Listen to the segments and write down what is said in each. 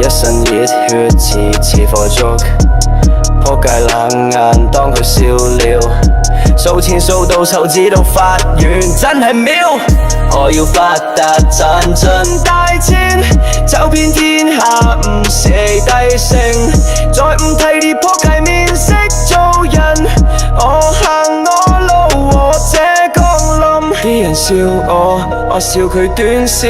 一身熱血似火燭，撲街冷眼當佢笑了，數錢數到手指都發軟，真係妙！我要發達賺盡大錢，走遍天下唔捨低性，再唔睇啲撲街面色做人，我行我路和這降臨，啲人笑我笑佢短視，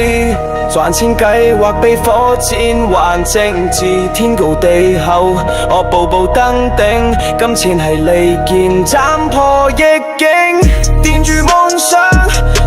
賺錢計劃比火箭還精緻，天高地厚，我步步登頂，金錢係利劍，斬破逆境，掂住夢想，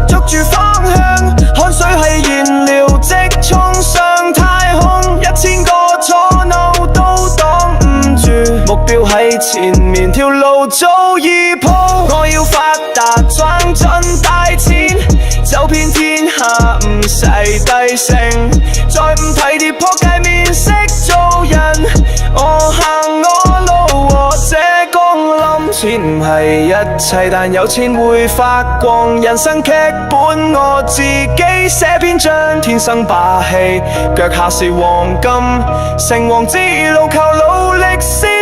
捉住方向，汗水係燃料，直衝上太空，1000個錯漏都擋唔住，目標喺前面，條路早已鋪，我要發達賺盡大錢，走遍天下唔使低聲，再唔睇啲撲街面色做人，我行我路和這降臨，錢唔係一切，但有錢會發光，人生劇本我自己寫篇章，天生霸氣，腳下是黃金，成王之路靠努力先。